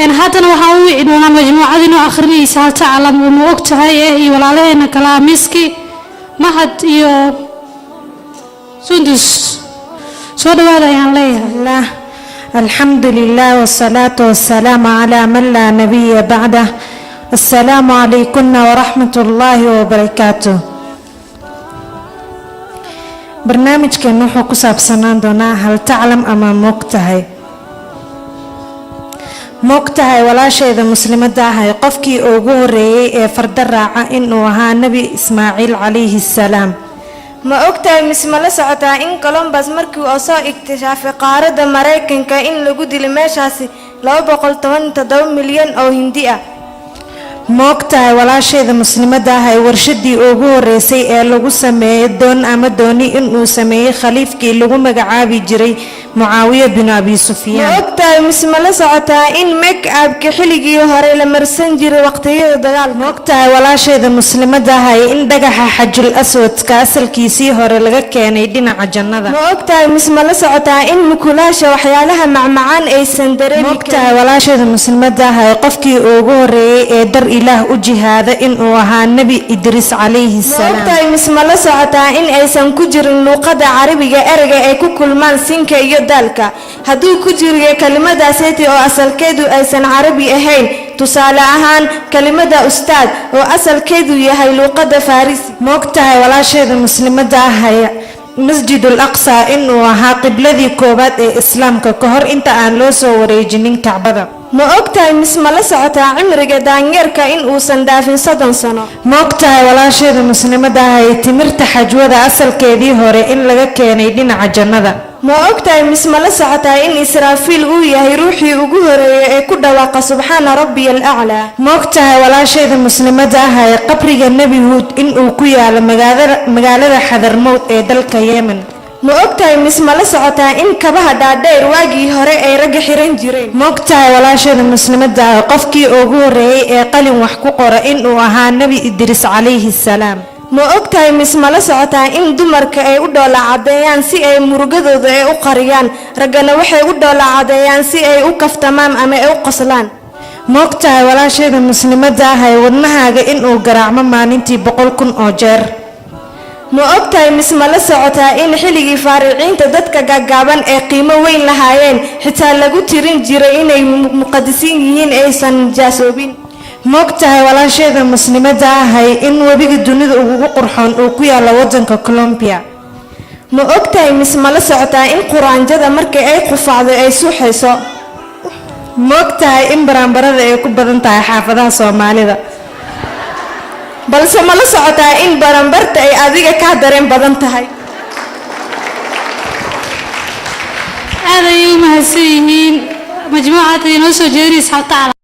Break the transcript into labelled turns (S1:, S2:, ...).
S1: إن هذا وحوي إنه مجموعة إنه آخرين يسال تعلم وموقت هاي ولا علينا كلام مسكي ما حد يو سندس سودا هذا يعني
S2: لا الحمد لله والصلاة والسلام على من لا نبي بعده. السلام عليكم ورحمة الله وبركاته. برنامج كان نحو كساب سنان دونا هل تعلم أما موقتها ولا شيء ذا مسلمة هاي قفكي أوغوري فرد الراعة إنه ها نبي إسماعيل عليه السلام.
S3: ما ogtahay misma la socotaa in Columbus markii uu soo iktishaafay qaaradda Mareykanka in lagu dilay meeshaasi 217 milyan oo hindi ah.
S2: موقتها ولا شيء ذا مسلمة هاي ورشدي أوغوري سي لغو سمي دون أما دوني إنه سمي خليفكي لغو مقعابي جري معاوية بن أبي سفيان.
S3: ما ogtahay misma la socotaa in make-up xilligii hore la marsan jiray waqtiyada dagaal.
S2: ما ogtahay ولا شيء ذا مسلمة هاي إن دقها حج الأسود كاسل كيسي هوري لغا كيني دينا جنة.
S3: ما ogtahay misma la socotaa in mukulaasha waxyaalaha macmacaan aysan dareemi.
S2: ما ogtahay ولا شيء ذا مسلمة هاي قفكي أوغوري در إله وجهاد إن وها النبي إدريس عليه السلام.
S3: ما ogtahay misma la socotaa in aysan ku jirin luqada carabiga erayga ay ku kulmaan sinka iyo dalka hadduu ku jiro kelimadaaseti oo asalkeedu aysan carabi ahayn tusaale ahaan kelimada ustaad oo asalkeedu yahay luqada farisi.
S2: ما ogtahay ولا شيء ذا مسلمة هاي مسجد الأقصى إنه ها قبلذي كوبات إسلام كهر أنت أن لو سوري جنين كعبة.
S3: ما ogtahay misma la socotaa cimriga daanyeerka in uusan dhaafin 30 sano.
S2: ما ogtahay ولا شيء ذا مسلمة هاي تمرت حجوة أصل كذي هوري إن لقى كيني دين عجنة.
S3: ما ogtahay misma la socotaa in Israafiil uu yahay ruuxii ugu horeeyay ee ku dhawaaqa subxaana rabbiyal a'la.
S2: ما ogtahay ولا شيء ذا مسلمة هاي قبر النبي هود إن وكيا مقالة حذر موت دلك يمن.
S3: ما ogtahay misma la socotaa in kabaha dhaadheer waagii hore ay rag xiran jireen.
S2: ما ogtahay ولا شيء ذا مسلمة هاي قفكي أوغوري قلم وحقوقر إن وها النبي إدريس عليه السلام.
S3: ما ogtahay misma la socotaa in dumarka ay u dhoola cadeeyaan si ay murugadooda ay u qariyaan ragana waxay u dhoola cadeeyaan si ay u kaftamaan ama ay u qoslaan.
S2: ما ogtahay ولا شيء ذا مسلمة هاي wadnahaaga in uu garaacmo maalintii 100,000 oo jeer.
S3: ma ogtahay misma la socotaa in xilligii faariciinta dadka gaagaaban ee qiimo weyn lahaayeen xitaa lagu tirin jiray inay muqaddisin yihiin aysan jaasoobin.
S2: ma ogtahay ولا شيء ذا مسلمة هاي إن وبيج الدنيا ugu qurxoon oo ku yaala wadanka Colombia.
S3: ma ogtahay misma la socotaa in quraanjada markay ay qufacdo ay suuxayso.
S2: ma ogtahay in baranbarada ay ku badan tahay xaafadaha Soomaalida.
S3: balse ma la socotaa in baranbarta ay adiga ka dareen badan tahay.
S1: هذا يوم هسيين مجموعة نص جيريس حتى